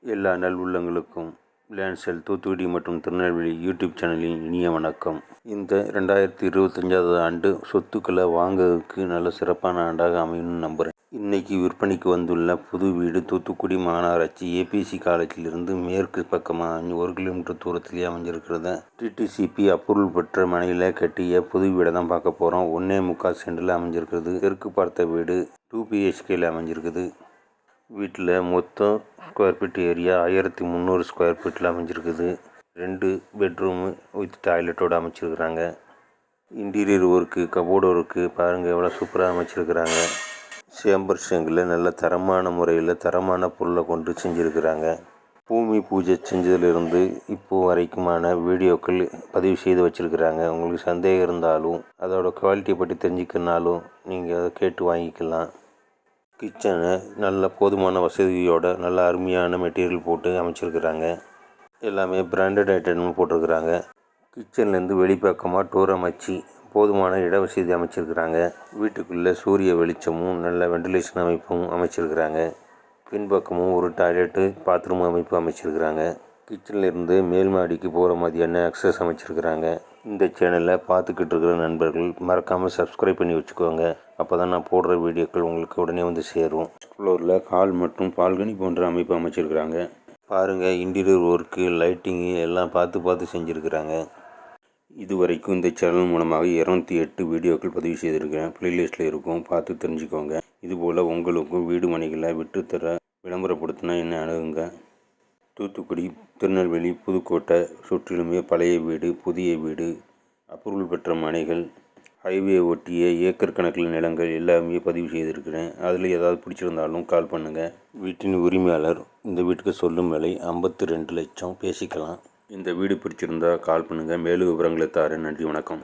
எல்லா நல்வுள்ளங்களுக்கும் லேண்ட்செல் தூத்துக்குடி மற்றும் திருநெல்வேலி யூடியூப் சேனலின் இனிய வணக்கம். இந்த 2025 ஆண்டு சொத்துக்களை வாங்குறதுக்கு நல்ல சிறப்பான ஆண்டாக அமையும்னு நம்புகிறேன். இன்றைக்கி விற்பனைக்கு வந்துள்ள புது வீடு தூத்துக்குடி மாநகராட்சி ஏபிசி காலேஜிலிருந்து மேற்கு பக்கமாக 1 கிலோமீட்டர் தூரத்திலேயே அமைஞ்சிருக்கிறத டிடிசிபி அப்ரூவல் பெற்ற மனையில் கட்டிய புது வீடை தான் பார்க்க போகிறோம். 1.25 சென்டில் அமைஞ்சிருக்கிறது. தெற்கு பார்த்த வீடு 2 BHKயில் அமைஞ்சிருக்குது. வீட்டில் மொத்தம் ஸ்கொயர் ஃபீட் ஏரியா 1300 ஸ்கொயர் ஃபீட்டில் அமைஞ்சிருக்குது. 2 பெட்ரூமு வித் டாய்லெட்டோடு அமைச்சிருக்கிறாங்க. இன்டீரியர் ஒர்க்கு, கபோர்டு ஒர்க்கு பாருங்கள் எவ்வளோ சூப்பராக அமைச்சிருக்கிறாங்க. சேம்பர் செங்கில் நல்ல தரமான முறையில் தரமான பொருளை கொண்டு செஞ்சுருக்கிறாங்க. பூமி பூஜை செஞ்சதுலேருந்து இப்போது வரைக்குமான வீடியோக்கள் பதிவு செய்து வச்சுருக்கிறாங்க. உங்களுக்கு சந்தேகம் இருந்தாலும் அதோட குவாலிட்டியை பற்றி தெரிஞ்சுக்கனாலும் நீங்கள் அதை கேட்டு வாங்கிக்கலாம். கிச்சனை நல்ல போதுமான வசதியோட நல்ல அருமையான மெட்டீரியல் போட்டு அமைச்சிருக்கிறாங்க. எல்லாமே பிராண்டட் ஐட்டம்னு போட்டிருக்கிறாங்க. கிச்சன்லேருந்து வெளிப்பக்கமாக டோர் அமைச்சு போதுமான இட வசதி அமைச்சிருக்கிறாங்க. வீட்டுக்குள்ளே சூரிய வெளிச்சமும் நல்ல வெண்டிலேஷன் அமைப்பும் அமைச்சிருக்கிறாங்க. பின்பக்கமும் ஒரு டாய்லெட்டு பாத்ரூம் அமைப்பு அமைச்சிருக்கிறாங்க. கிச்சன்லேருந்து மேல் மாடிக்கு போகிற மாதிரியான அக்சஸ் அமைச்சிருக்கிறாங்க. இந்த சேனலை பார்த்துக்கிட்டு இருக்கிற நண்பர்கள் மறக்காமல் சப்ஸ்கிரைப் பண்ணி வச்சுக்கோங்க. அப்போ தான் நான் போடுற வீடியோக்கள் உங்களுக்கு உடனே வந்து சேரும். ஃப்ளோரில் ஹால் மற்றும் பால்கனி போன்ற அமைப்பு அமைச்சிருக்கிறாங்க. பாருங்கள், இன்டீரியர் ஒர்க்கு, லைட்டிங்கு எல்லாம் பார்த்து செஞ்சுருக்கிறாங்க. இது வரைக்கும் இந்த சேனல் மூலமாக 208 வீடியோக்கள் பதிவு செய்திருக்கிறேன். ப்ளேலிஸ்ட்டில் இருக்கும், பார்த்து தெரிஞ்சுக்கோங்க. இதுபோல் உங்களுக்கும் வீடு மனைகளை விட்டுத்தர விளம்பரப்படுத்தினா என்ன அணுகுங்க. தூத்துக்குடி, திருநெல்வேலி, புதுக்கோட்டை சுற்றிலுமே பழைய வீடு, புதிய வீடு, அப்ரூவல் பெற்ற மனைகள், ஹைவே ஒட்டிய ஏக்கர் கணக்கில் நிலங்கள் எல்லாமே பதிவு செய்திருக்கிறேன். அதில் ஏதாவது பிடிச்சிருந்தாலும் கால் பண்ணுங்கள். வீட்டின் உரிமையாளர் இந்த வீட்டுக்கு சொல்லும் விலை 52 லட்சம். பேசிக்கலாம். இந்த வீடு பிடிச்சிருந்தால் கால் பண்ணுங்கள். மேலும் விவரங்களை தாரேன். நன்றி, வணக்கம்.